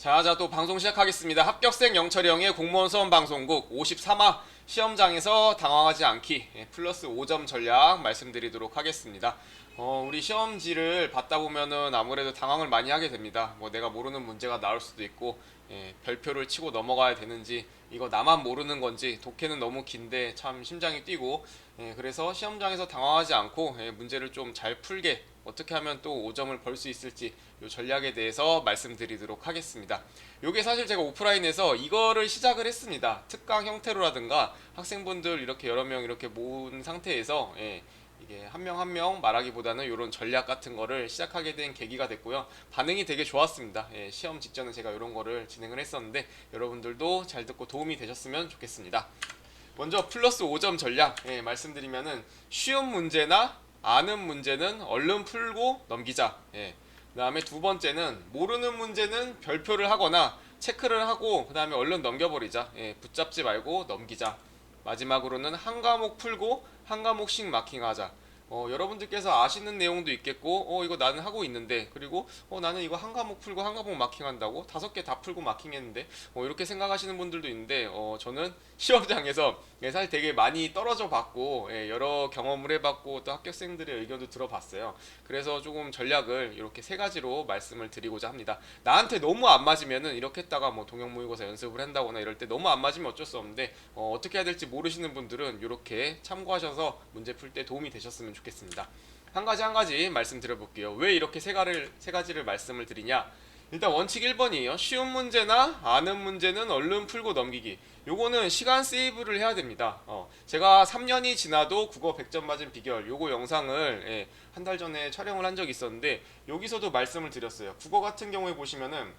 자, 또 방송 시작하겠습니다. 합격생 영철이 형의 공무원 수험 방송국 53화 시험장에서 당황하지 않기 플러스 5점 전략 말씀드리도록 하겠습니다. 우리 시험지를 받다 보면은 아무래도 당황을 많이 하게 됩니다. 뭐 내가 모르는 문제가 나올 수도 있고, 별표를 치고 넘어가야 되는지, 이거 나만 모르는 건지, 독해는 너무 긴데 참 심장이 뛰고, 그래서 시험장에서 당황하지 않고 문제를 좀 잘 풀게 어떻게 하면 또 5점을 벌 수 있을지 이 전략에 대해서 말씀드리도록 하겠습니다. 요게 사실 제가 오프라인에서 이거를 시작을 했습니다. 특강 형태로라든가 학생분들 이렇게 여러 명 이렇게 모은 상태에서 이게 한 명 한 명 말하기보다는 이런 전략 같은 거를 시작하게 된 계기가 됐고요. 반응이 되게 좋았습니다. 시험 직전에 제가 이런 거를 진행을 했었는데 여러분들도 잘 듣고 도움이 되셨으면 좋겠습니다. 먼저 플러스 5점 전략 말씀드리면은 쉬운 문제나 아는 문제는 얼른 풀고 넘기자. 그 다음에 두 번째는 모르는 문제는 별표를 하거나 체크를 하고 그 다음에 얼른 넘겨버리자. 붙잡지 말고 넘기자. 마지막으로는 한 과목 풀고 한 과목씩 마킹하자. 여러분들께서 아시는 내용도 있겠고, 이거 나는 하고 있는데, 그리고 나는 이거 한 과목 풀고 한 과목 마킹한다고 5개 다 풀고 마킹했는데, 이렇게 생각하시는 분들도 있는데, 저는 시험장에서 사실 되게 많이 떨어져 봤고, 여러 경험을 해봤고, 또 합격생들의 의견도 들어봤어요. 그래서 조금 전략을 이렇게 세 가지로 말씀을 드리고자 합니다. 나한테 너무 안 맞으면은 이렇게 했다가 뭐 동영 모의고사 연습을 한다거나 이럴 때 너무 안 맞으면 어쩔 수 없는데, 어떻게 해야 될지 모르시는 분들은 이렇게 참고하셔서 문제 풀 때 도움이 되셨으면 좋겠습니다. 한 가지 말씀드려볼게요. 왜 이렇게 세 가지를 말씀을 드리냐? 일단 원칙 1번이에요. 쉬운 문제나 아는 문제는 얼른 풀고 넘기기. 요거는 시간 세이브를 해야 됩니다. 제가 3년이 지나도 국어 100점 맞은 비결 요거 영상을 한 달 전에 촬영을 한 적이 있었는데 여기서도 말씀을 드렸어요. 국어 같은 경우에 보시면은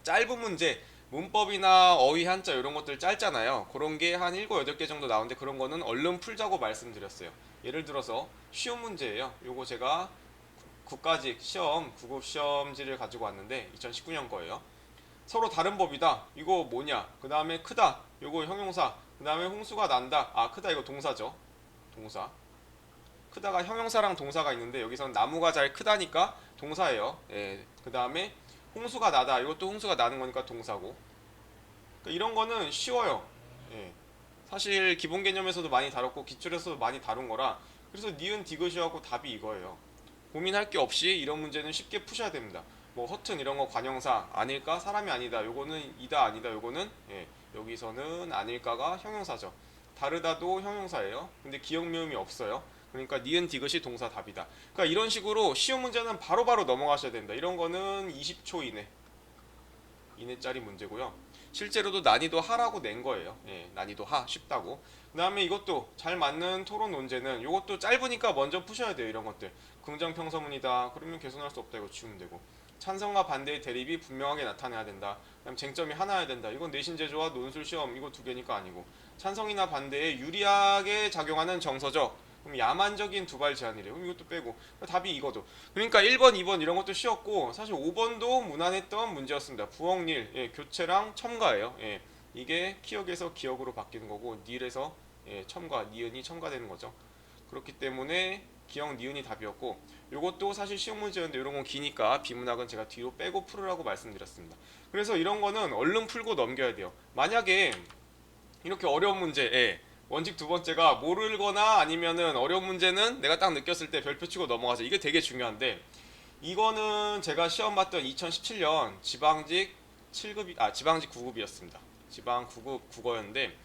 짧은 문제 문법이나 어휘 한자 이런 것들 짧잖아요. 그런 게 한 7, 8개 정도 나오는데 그런 거는 얼른 풀자고 말씀드렸어요. 예를 들어서 쉬운 문제예요. 요거 제가 국가직 시험, 구급 시험지를 가지고 왔는데 2019년 거예요. 서로 다른 법이다. 이거 뭐냐? 그 다음에 크다. 요거 형용사. 그 다음에 홍수가 난다. 크다 이거 동사죠. 동사. 크다가 형용사랑 동사가 있는데 여기서는 나무가 잘 크다니까 동사예요. 그 다음에 홍수가 나다. 이것도 홍수가 나는 거니까 동사고. 그러니까 이런 거는 쉬워요. 예. 사실 기본 개념에서도 많이 다뤘고 기출에서도 많이 다룬 거라 그래서 니은 디귿이하고 답이 이거예요. 고민할 게 없이 이런 문제는 쉽게 푸셔야 됩니다. 뭐 허튼 이런 거 관형사 아닐까 사람이 아니다 요거는 이다 아니다 요거는 여기서는 아닐까가 형용사죠. 다르다도 형용사예요. 근데 기억 미음이 없어요. 그러니까 니은 디귿이 동사 답이다. 그러니까 이런 식으로 쉬운 문제는 바로바로 넘어가셔야 됩니다. 이런 거는 20초 이내짜리 문제고요. 실제로도 난이도 하라고 낸 거예요. 난이도 하 쉽다고. 그다음에 이것도 잘 맞는 토론 논제는 이것도 짧으니까 먼저 푸셔야 돼요. 이런 것들. 긍정평서문이다. 그러면 개선할 수 없다. 이거 지우면 되고. 찬성과 반대의 대립이 분명하게 나타나야 된다. 그다음 쟁점이 하나여야 된다. 이건 내신 제조와 논술 시험 이거 두 개니까 아니고. 찬성이나 반대에 유리하게 작용하는 정서적 그럼 야만적인 두발 제안이래요. 그럼 이것도 빼고 답이 이거죠. 그러니까 1번, 2번 이런 것도 쉬웠고 사실 5번도 무난했던 문제였습니다. 부엉릴 교체랑 첨가예요. 이게 키역에서 기역으로 바뀌는 거고 닐에서 첨가, 니은이 첨가되는 거죠. 그렇기 때문에 기역, 니은이 답이었고 이것도 사실 시험 문제였는데 이런 건 기니까 비문학은 제가 뒤로 빼고 풀으라고 말씀드렸습니다. 그래서 이런 거는 얼른 풀고 넘겨야 돼요. 만약에 이렇게 어려운 문제 원칙 두 번째가 모르거나 아니면은 어려운 문제는 내가 딱 느꼈을 때 별표 치고 넘어가자. 이게 되게 중요한데 이거는 제가 시험 봤던 2017년 지방직 7급이 지방직 9급이었습니다. 지방 9급 국어였는데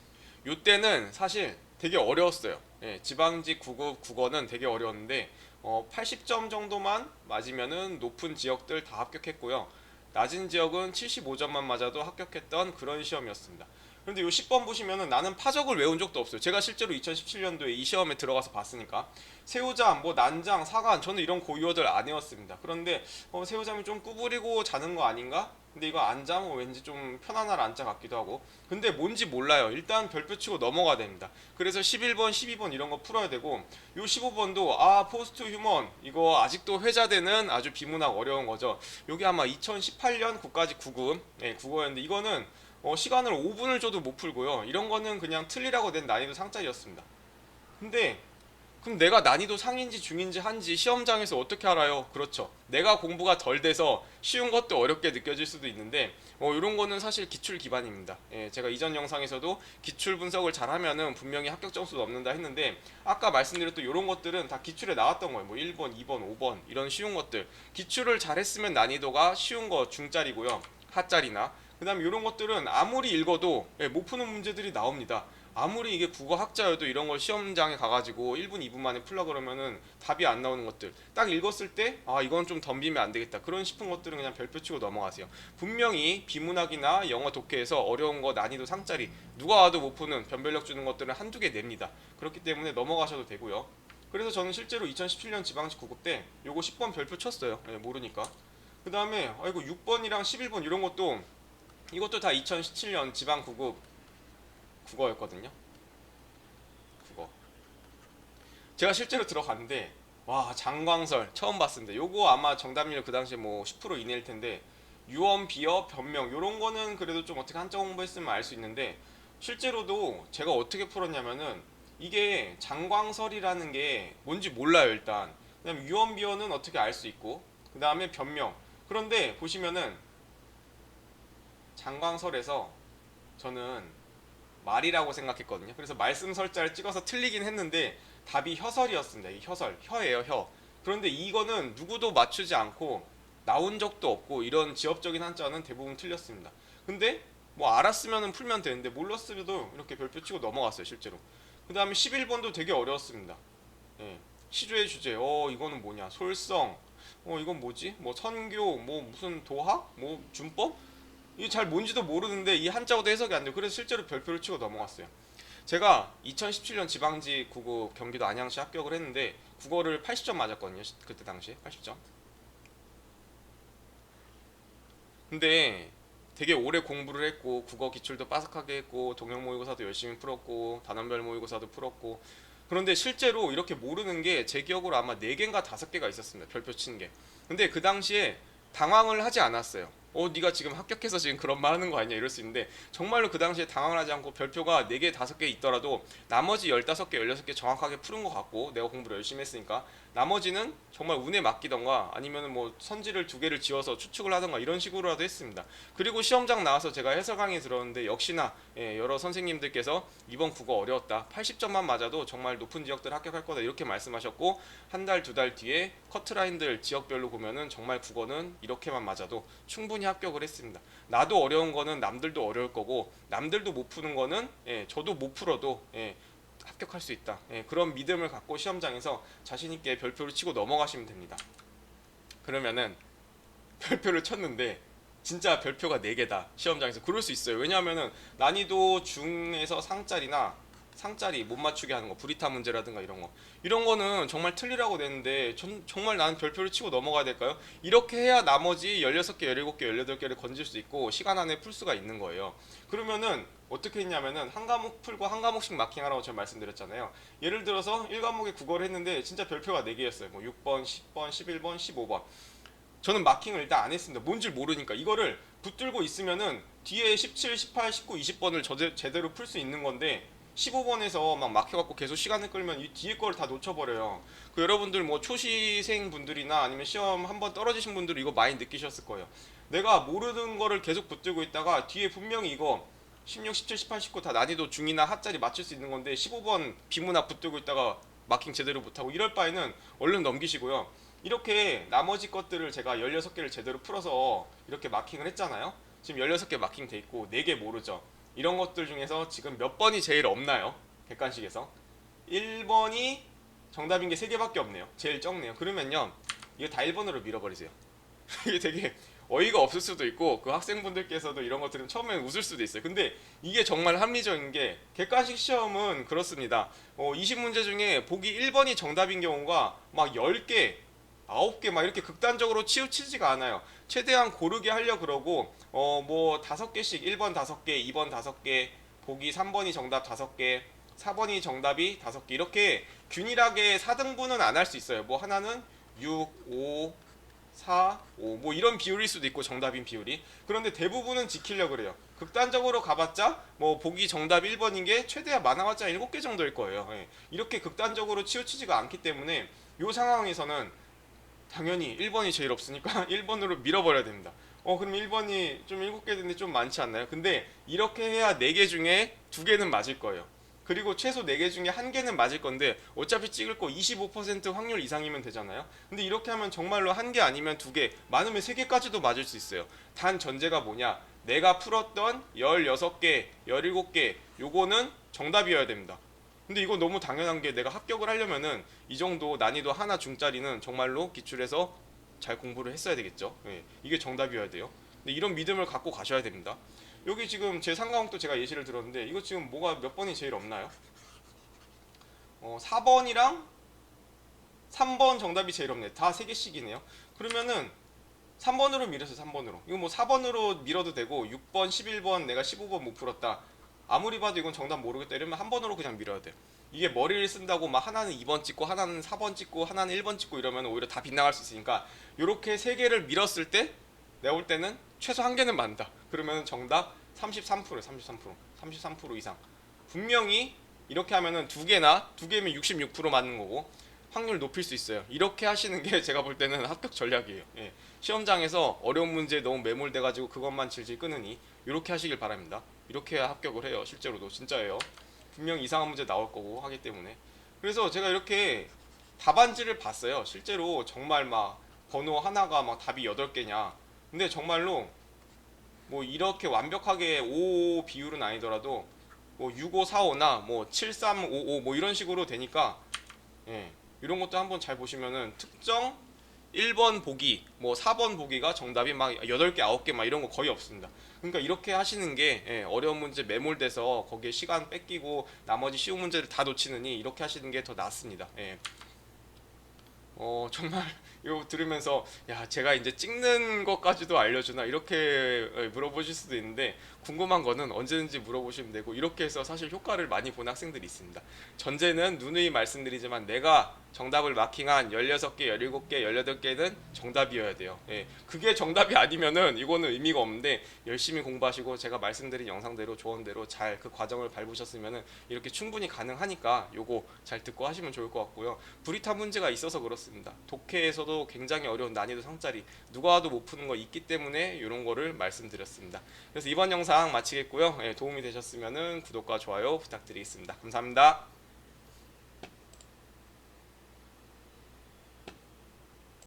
요때는 사실 되게 어려웠어요. 지방직 9급 국어는 되게 어려웠는데 80점 정도만 맞으면은 높은 지역들 다 합격했고요. 낮은 지역은 75점만 맞아도 합격했던 그런 시험이었습니다. 그런데 이 10번 보시면은 나는 파적을 외운 적도 없어요. 제가 실제로 2017년도에 이 시험에 들어가서 봤으니까 새우잠, 뭐 난장, 사간 저는 이런 고유어들 안 외웠습니다. 그런데 새우잠이 좀 구부리고 자는 거 아닌가? 근데 이거 안자 뭐 왠지 좀 편안할 안자 같기도 하고 근데 뭔지 몰라요. 일단 별표 치고 넘어가야 됩니다. 그래서 11번, 12번 이런 거 풀어야 되고 요 15번도 포스트 휴먼 이거 아직도 회자되는 아주 비문학 어려운 거죠. 요게 아마 2018년 국가직 9급 국어였는데 이거는 시간을 5분을 줘도 못 풀고요. 이런 거는 그냥 틀리라고 낸 난이도 상짜리였습니다. 근데 그럼 내가 난이도 상인지 중인지 한지 시험장에서 어떻게 알아요? 그렇죠. 내가 공부가 덜 돼서 쉬운 것도 어렵게 느껴질 수도 있는데 이런 거는 사실 기출 기반입니다. 예, 제가 이전 영상에서도 기출 분석을 잘하면은 분명히 합격 점수 얻는다 했는데 아까 말씀드렸던 이런 것들은 다 기출에 나왔던 거예요. 뭐 1번, 2번, 5번 이런 쉬운 것들. 기출을 잘했으면 난이도가 쉬운 거 중짜리고요. 하짜리나. 그다음에 이런 것들은 아무리 읽어도 못 푸는 문제들이 나옵니다. 아무리 이게 국어 학자여도 이런 걸 시험장에 가가지고 1분, 2분 만에 풀라 그러면은 답이 안 나오는 것들 딱 읽었을 때 이건 좀 덤비면 안 되겠다 그런 싶은 것들은 그냥 별표 치고 넘어가세요. 분명히 비문학이나 영어 독해에서 어려운 거 난이도 상짜리 누가 와도 못 푸는 변별력 주는 것들은 한두 개 냅니다. 그렇기 때문에 넘어가셔도 되고요. 그래서 저는 실제로 2017년 지방직 9급 때 요거 10번 별표 쳤어요. 모르니까. 그 다음에 이거 6번이랑 11번 이런 것도 이것도 다 2017년 지방 9급 국어였거든요. 국어. 제가 실제로 들어갔는데 와 장광설 처음 봤습니다. 요거 아마 정답률 그 당시에 뭐 10% 이내일 텐데 유언, 비어, 변명 요런 거는 그래도 좀 어떻게 한자 공부했으면 알 수 있는데 실제로도 제가 어떻게 풀었냐면은 이게 장광설이라는 게 뭔지 몰라요 일단. 그다음 유언, 비어는 어떻게 알 수 있고 그 다음에 변명. 그런데 보시면은 장광설에서 저는 말이라고 생각했거든요. 그래서 말씀설자를 찍어서 틀리긴 했는데 답이 혀설이었습니다. 이 혀설, 혀예요, 혀. 그런데 이거는 누구도 맞추지 않고 나온 적도 없고 이런 지엽적인 한자는 대부분 틀렸습니다. 근데 뭐 알았으면 풀면 되는데 몰랐어도 이렇게 별표 치고 넘어갔어요, 실제로. 그 다음에 11번도 되게 어려웠습니다. 예. 시조의 주제, 이거는 뭐냐, 솔성, 이건 뭐지? 뭐 선교, 뭐 무슨 도하? 뭐 준법? 이게 잘 뭔지도 모르는데 이 한자어도 해석이 안 돼요. 그래서 실제로 별표를 치고 넘어갔어요. 제가 2017년 지방직 국어 경기도 안양시 합격을 했는데 국어를 80점 맞았거든요. 그때 당시에 80점. 근데 되게 오래 공부를 했고 국어 기출도 빠삭하게 했고 동영 모의고사도 열심히 풀었고 단원별 모의고사도 풀었고 그런데 실제로 이렇게 모르는 게 제 기억으로 아마 4개인가 5개가 있었습니다. 별표 치는 게. 근데 그 당시에 당황을 하지 않았어요. 네가 지금 합격해서 지금 그런 말 하는 거 아니냐 이럴 수 있는데 정말로 그 당시에 당황을 하지 않고 별표가 4개, 5개 있더라도 나머지 15개, 16개 정확하게 푸는 것 같고 내가 공부를 열심히 했으니까 나머지는 정말 운에 맡기던가 아니면 뭐 선지를 2개를 지어서 추측을 하던가 이런 식으로라도 했습니다. 그리고 시험장 나와서 제가 해설 강의 들었는데 역시나 여러 선생님들께서 이번 국어 어려웠다. 80점만 맞아도 정말 높은 지역들 합격할 거다 이렇게 말씀하셨고 한 달, 2달 뒤에 커트라인들 지역별로 보면은 정말 국어는 이렇게만 맞아도 충분히 합격을 했습니다. 나도 어려운 거는 남들도 어려울 거고 남들도 못 푸는 거는 저도 못 풀어도 합격할 수 있다. 그런 믿음을 갖고 시험장에서 자신 있게 별표를 치고 넘어가시면 됩니다. 그러면은 별표를 쳤는데 진짜 별표가 4개다. 시험장에서 그럴 수 있어요. 왜냐하면은 난이도 중에서 상짜리 못 맞추게 하는 거, 불이타 문제라든가 이런 거는 정말 틀리라고 되는데 정말 나는 별표를 치고 넘어가야 될까요? 이렇게 해야 나머지 16개, 17개, 18개를 건질 수 있고 시간 안에 풀 수가 있는 거예요. 그러면은 어떻게 했냐면은 한 과목 풀고 한 과목씩 마킹하라고 제가 말씀드렸잖아요. 예를 들어서 1과목에 국어를 했는데 진짜 별표가 4개였어요. 뭐 6번, 10번, 11번, 15번. 저는 마킹을 일단 안 했습니다. 뭔지 모르니까. 이거를 붙들고 있으면은 뒤에 17, 18, 19, 20번을 제대로 풀 수 있는 건데 15번에서 막 막혀갖고 계속 시간을 끌면 이 뒤에 걸 다 놓쳐버려요. 그 여러분들 뭐 초시생 분들이나 아니면 시험 한번 떨어지신 분들은 이거 많이 느끼셨을 거예요. 내가 모르는 거를 계속 붙들고 있다가 뒤에 분명히 이거 16, 17, 18, 19 다 난이도 중이나 하짜리 맞출 수 있는 건데 15번 비문학 붙들고 있다가 마킹 제대로 못하고 이럴 바에는 얼른 넘기시고요. 이렇게 나머지 것들을 제가 16개를 제대로 풀어서 이렇게 마킹을 했잖아요. 지금 16개 마킹 돼 있고 4개 모르죠. 이런 것들 중에서 지금 몇 번이 제일 없나요? 객관식에서 1번이 정답인 게 3개밖에 없네요. 제일 적네요. 그러면요 이거 다 1번으로 밀어버리세요. 이게 되게 어이가 없을 수도 있고 그 학생분들께서도 이런 거 들으면 처음엔 웃을 수도 있어요. 근데 이게 정말 합리적인 게 객관식 시험은 그렇습니다. 20문제 중에 보기 1번이 정답인 경우가 막 10개 9개 막 이렇게 극단적으로 치우치지가 않아요. 최대한 고르게 하려 그러고 뭐 5개씩 1번 5개, 2번 5개, 보기 3번이 정답 5개, 4번이 정답이 5개 이렇게 균일하게 4등분은 안 할 수 있어요. 뭐 하나는 6, 5, 4, 5 뭐 이런 비율일 수도 있고 정답인 비율이. 그런데 대부분은 지키려고 그래요. 극단적으로 가봤자 뭐 보기 정답 1번인 게 최대한 많아봤자 7개 정도일 거예요. 예. 이렇게 극단적으로 치우치지가 않기 때문에 이 상황에서는 당연히 1번이 제일 없으니까 1번으로 밀어버려야 됩니다. 그럼 1번이 좀 7개 되는데 좀 많지 않나요? 근데 이렇게 해야 4개 중에 2개는 맞을 거예요. 그리고 최소 4개 중에 1개는 맞을 건데 어차피 찍을 거 25% 확률 이상이면 되잖아요. 근데 이렇게 하면 정말로 1개 아니면 2개, 많으면 3개까지도 맞을 수 있어요. 단 전제가 뭐냐? 내가 풀었던 16개, 17개 요거는 정답이어야 됩니다. 근데 이거 너무 당연한 게 내가 합격을 하려면은 이 정도 난이도 하나 중짜리는 정말로 기출해서 잘 공부를 했어야 되겠죠. 예, 이게 정답이어야 돼요. 근데 이런 믿음을 갖고 가셔야 됩니다. 여기 지금 제 상가홍도 제가 예시를 들었는데 이거 지금 뭐가 몇 번이 제일 없나요? 4번이랑 3번 정답이 제일 없네. 다 3개씩이네요. 그러면은 3번으로 밀어서 3번으로. 이거 뭐 4번으로 밀어도 되고 6번, 11번 내가 15번 못 풀었다. 아무리 봐도 이건 정답 모르겠다 이러면 한 번으로 그냥 밀어야 돼. 이게 머리를 쓴다고 막 하나는 2번 찍고 하나는 4번 찍고 하나는 1번 찍고 이러면 오히려 다 빗나갈 수 있으니까 이렇게 3개를 밀었을 때 내가 볼 때는 최소 1개는 맞다. 그러면 정답 33%, 33% 이상. 분명히 이렇게 하면은 2개면 66% 맞는 거고 확률 높일 수 있어요. 이렇게 하시는 게 제가 볼 때는 합격 전략이에요. 예. 시험장에서 어려운 문제에 너무 매몰돼가지고 그것만 질질 끄느니 이렇게 하시길 바랍니다. 이렇게 해야 합격을 해요. 실제로도 진짜예요. 분명 이상한 문제 나올 거고 하기 때문에. 그래서 제가 이렇게 답안지를 봤어요. 실제로 정말 막 번호 하나가 막 답이 8개냐. 근데 정말로 뭐 이렇게 완벽하게 5 비율은 아니더라도 뭐 6545나 뭐 7355 뭐 이런 식으로 되니까 예. 이런 것도 한번 잘 보시면은 특정 1번 보기, 뭐 4번 보기가 정답이 막 8개, 9개 막 이런 거 거의 없습니다. 그러니까 이렇게 하시는 게 어려운 문제 매몰돼서 거기에 시간 뺏기고 나머지 쉬운 문제를 다 놓치느니 이렇게 하시는 게 더 낫습니다. 예. 정말 이거 들으면서 야 제가 이제 찍는 것까지도 알려주나 이렇게 물어보실 수도 있는데 궁금한 거는 언제든지 물어보시면 되고 이렇게 해서 사실 효과를 많이 본 학생들이 있습니다. 전제는 누누이 말씀드리지만 내가 정답을 마킹한 16개, 17개, 18개는 정답이어야 돼요. 예, 그게 정답이 아니면은 이거는 의미가 없는데 열심히 공부하시고 제가 말씀드린 영상대로 조언대로 잘 그 과정을 밟으셨으면은 이렇게 충분히 가능하니까 요거 잘 듣고 하시면 좋을 것 같고요. 불이탄 문제가 있어서 그렇습니다. 독해에서도 굉장히 어려운 난이도 상짜리 누가 와도 못 푸는 거 있기 때문에 이런 거를 말씀드렸습니다. 그래서 이번 영상 마치겠고요. 예, 도움이 되셨으면 구독과 좋아요 부탁드리겠습니다. 감사합니다.